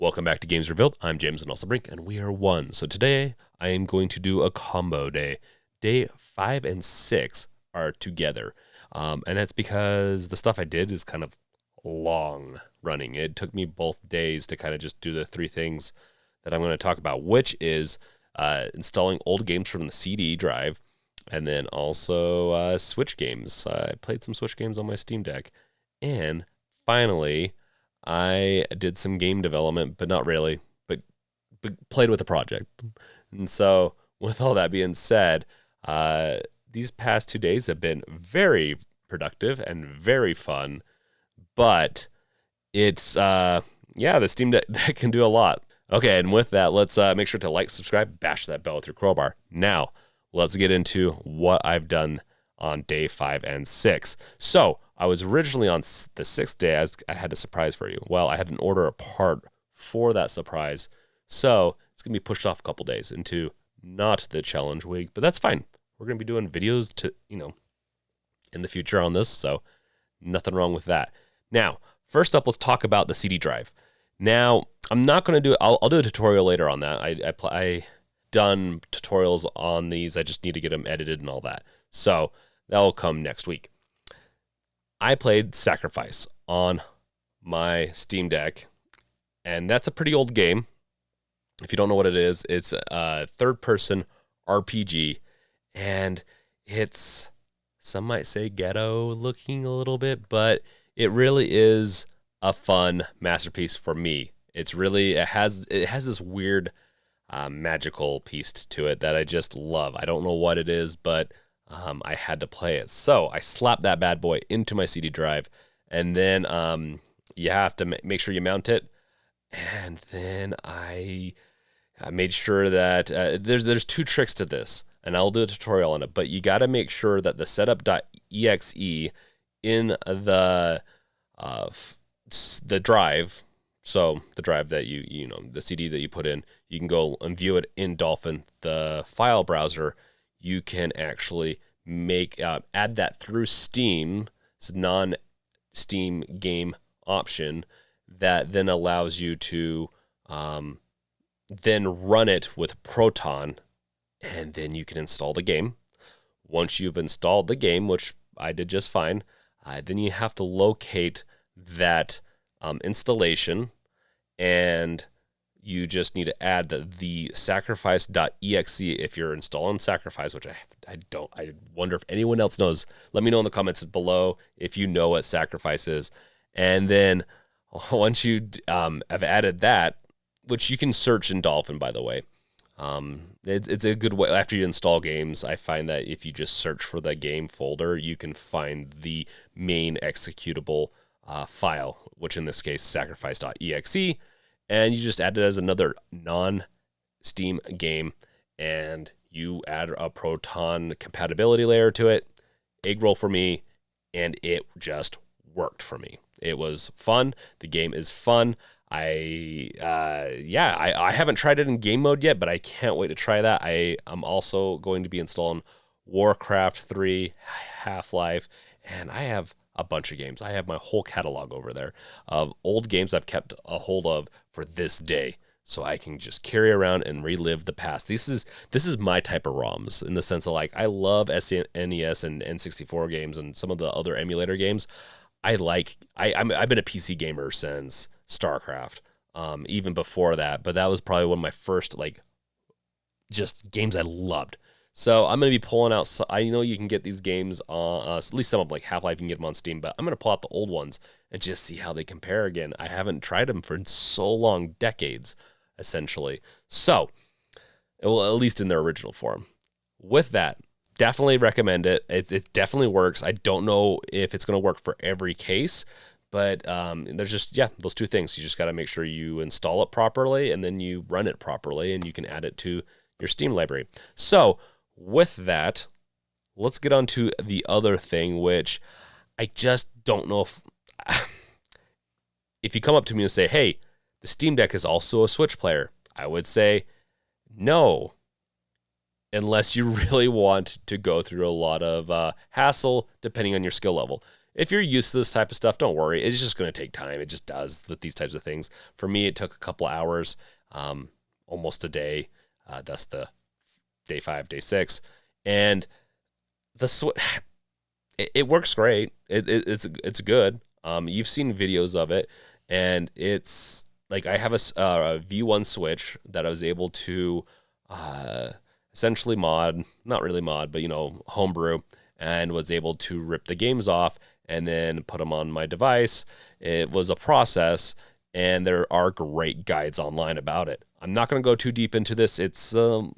Welcome back to Games Revealed. I'm James and also Brink, and we are one. So today I am going to do a combo day. Day 5 and 6 are together. And that's because the stuff I did is kind of long running. It took me both days to kind of just do the three things that I'm going to talk about, which is installing old games from the CD drive, and then also Switch games. I played some Switch games on my Steam Deck. And finally, I did some game development, but not really, but played with a project. And so with all that being said, these past 2 days have been very productive and very fun, but it's, the Steam Deck can do a lot. Okay, and with that, let's make sure to like, subscribe, bash that bell with your crowbar. Now, let's get into what I've done on day 5 and 6. So, I was originally on the 6th day, I had a surprise for you. Well, I had an order a part for that surprise, so it's going to be pushed off a couple days into not the challenge week, but that's fine. We're going to be doing videos in the future on this, so nothing wrong with that. Now, first up, let's talk about the CD drive. Now, I'm not going to do it. I'll do a tutorial later on that. I done tutorials on these. I just need to get them edited and all that. So that will come next week. I played Sacrifice on my Steam Deck, and that's a pretty old game. If you don't know what it is, it's a third-person RPG, and it's, some might say ghetto-looking a little bit, but it really is a fun masterpiece for me. It has this weird magical piece to it that I just love. I don't know what it is, but I had to play it. So I slapped that bad boy into my CD drive, and then you have to make sure you mount it. And then I made sure that there's 2 tricks to this, and I'll do a tutorial on it, but you got to make sure that the setup.exe in the drive, so the drive that the CD that you put in, you can go and view it in Dolphin, the file browser. You can actually add that through Steam. It's a non-Steam game option that then allows you to then run it with Proton, and then you can install the game. Once you've installed the game, which I did just fine, then you have to locate that installation, and you just need to add the sacrifice.exe if you're installing Sacrifice, which I don't. I wonder if anyone else knows. Let me know in the comments below if you know what Sacrifice is. And then once you have added that, which you can search in Dolphin, by the way, it's a good way. After you install games, I find that if you just search for the game folder, you can find the main executable file, which in this case, sacrifice.exe. And you just add it as another non-Steam game, and you add a Proton compatibility layer to it. Egg roll for me, and it just worked for me. It was fun. The game is fun. I haven't tried it in game mode yet, but I can't wait to try that. I'm also going to be installing Warcraft 3, Half-Life, and I have a bunch of games. I have my whole catalog over there of old games I've kept a hold of for this day, so I can just carry around and relive the past. This is my type of ROMs, in the sense of, like, I love SNES and N64 games and some of the other emulator games. I've been a PC gamer since StarCraft, even before that, but that was probably one of my first, just games I loved. So I'm going to be pulling out, I know you can get these games on, at least some of them, like Half-Life, you can get them on Steam, but I'm going to pull out the old ones and just see how they compare again. I haven't tried them for so long, decades, essentially. So, well, at least in their original form. With that, definitely recommend it. It definitely works. I don't know if it's going to work for every case, but there's just, those 2 things. You just got to make sure you install it properly, and then you run it properly, and you can add it to your Steam library. So, with that, let's get on to the other thing, which I just don't know if you come up to me and say, hey, the Steam Deck is also a Switch player, I would say no, unless you really want to go through a lot of hassle, depending on your skill level. if you're used to this type of stuff, don't worry. It's just going to take time. It just does with these types of things. For me, it took a couple hours, almost a day. That's the day 5, day 6. And the it works great. It's good. You've seen videos of it, and it's like I have a V1 switch that I was able to essentially mod, not really mod, but homebrew, and was able to rip the games off and then put them on my device. It was a process, and there are great guides online about it. I'm not going to go too deep into this. It's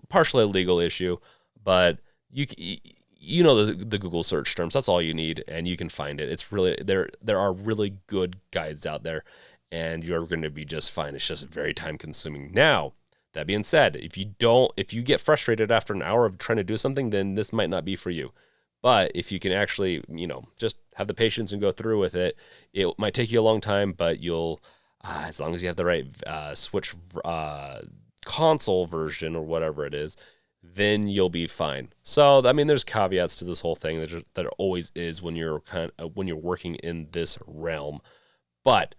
partially a legal issue, but you know the Google search terms. That's all you need, and you can find it. It's really there are really good guides out there, and you're going to be just fine. It's just very time consuming. Now, that being said, if you get frustrated after an hour of trying to do something, then this might not be for you. But if you can actually, just have the patience and go through with it, it might take you a long time, but you'll, as long as you have the right Switch console version or whatever it is, then you'll be fine. So, I mean, there's caveats to this whole thing that there always is when you're when you're working in this realm. But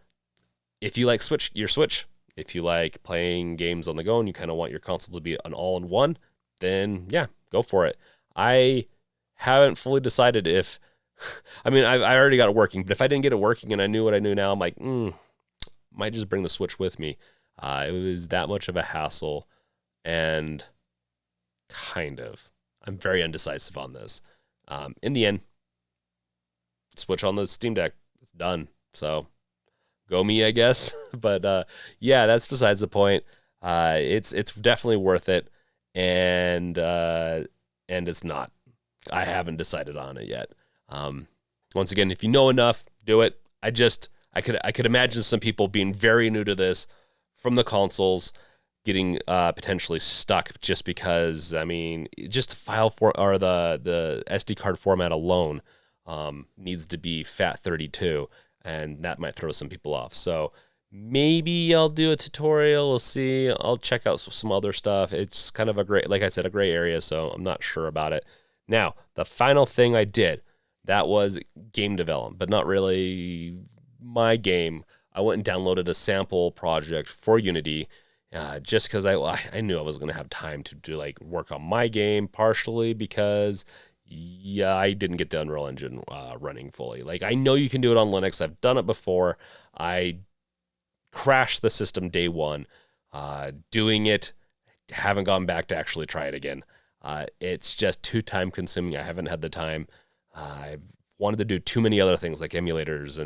if you like your Switch, if you like playing games on the go and you kind of want your console to be an all-in-one, then yeah, go for it. I haven't fully decided if, I mean, I already got it working, but if I didn't get it working and I knew what I knew now, I'm like, might just bring the Switch with me. It was that much of a hassle, and I'm very undecisive on this. In the end, Switch on the Steam Deck, it's done. So go me, I guess. But yeah, that's besides the point. It's definitely worth it, and it's not. I haven't decided on it yet. Once again, if you know enough, do it. I could imagine some people being very new to this from the consoles, getting potentially stuck just because, I mean, just the file or the SD card format alone needs to be FAT32, and that might throw some people off. So maybe I'll do a tutorial. We'll see. I'll check out some other stuff. It's kind of like I said, a gray area, so I'm not sure about it. Now, the final thing I did, that was game development, but not really my game. I went and downloaded a sample project for Unity, just because I knew I was going to have time to do work on my game, partially because I didn't get the Unreal Engine running fully. I know you can do it on Linux. I've done it before. I crashed the system day one. Doing it, haven't gone back to actually try it again. It's just too time consuming. I haven't had the time. I wanted to do too many other things like emulators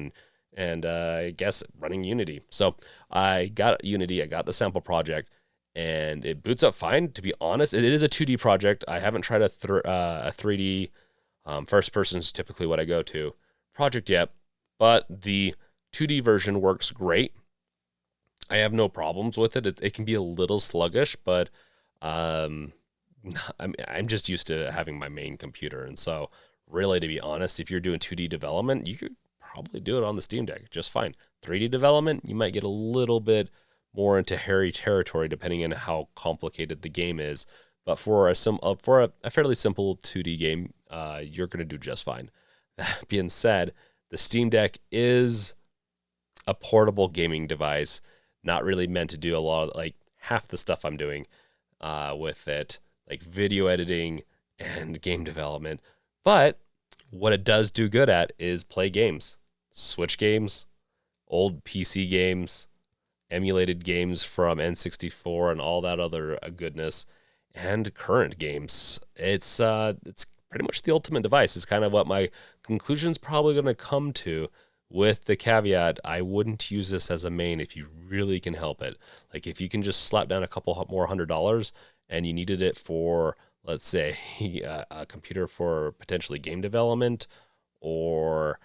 and I guess running Unity. So I got Unity. I got the sample project, and it boots up fine. To be honest, it is a 2D project. I haven't tried a 3D. First person is typically what I go to project yet, but the 2D version works great. I have no problems with it. It can be a little sluggish, but I'm just used to having my main computer. And so really, to be honest, if you're doing 2D development, you could probably do it on the Steam Deck just fine. 3D development, you might get a little bit more into hairy territory depending on how complicated the game is. But for a fairly simple 2D game, you're going to do just fine. That being said, the Steam Deck is a portable gaming device, not really meant to do a lot of half the stuff I'm doing with it, like video editing and game development. But what it does do good at is play games, Switch games, old PC games, emulated games from N64 and all that other goodness, and current games. It's pretty much the ultimate device is kind of what my conclusion's probably going to come to, with the caveat, I wouldn't use this as a main if you really can help it. If you can just slap down a couple more $100 and you needed it for, let's say, a computer for potentially game development or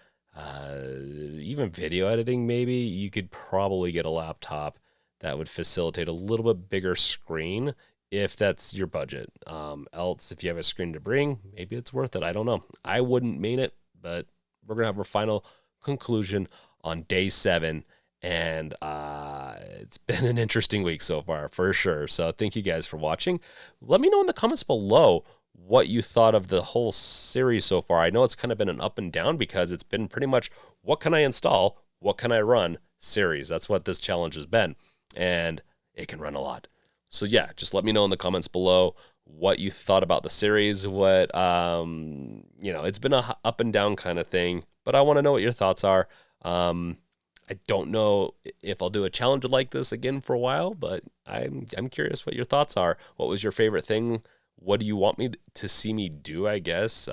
even video editing, maybe, you could probably get a laptop that would facilitate a little bit bigger screen if that's your budget. Else, if you have a screen to bring, maybe it's worth it. I don't know. I wouldn't main it, but we're going to have our final conclusion on day 7. And it's been an interesting week so far, for sure. So thank you guys for watching. Let me know in the comments below what you thought of the whole series so far. I know it's kind of been an up and down because it's been pretty much what can I install, what can I run series. That's what this challenge has been, and it can run a lot. So yeah, just let me know in the comments below what you thought about the series. What it's been a up and down kind of thing, but I want to know what your thoughts are. I don't know if I'll do a challenge like this again for a while, but I'm curious what your thoughts are. What was your favorite thing? What do you want me to see me do, I guess,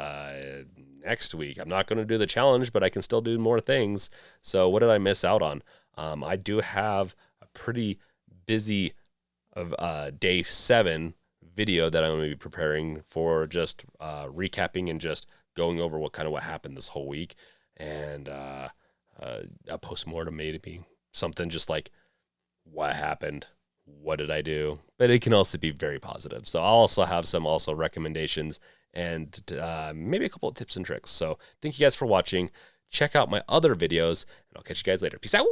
next week? I'm not going to do the challenge, but I can still do more things. So what did I miss out on? I do have a pretty busy day 7 video that I'm going to be preparing for, just recapping and just going over what happened this whole week. And a postmortem, maybe something just like what happened, what did I do, but it can also be very positive. So I'll also have some recommendations and maybe a couple of tips and tricks. So thank you guys for watching. Check out my other videos, and I'll catch you guys later. Peace out.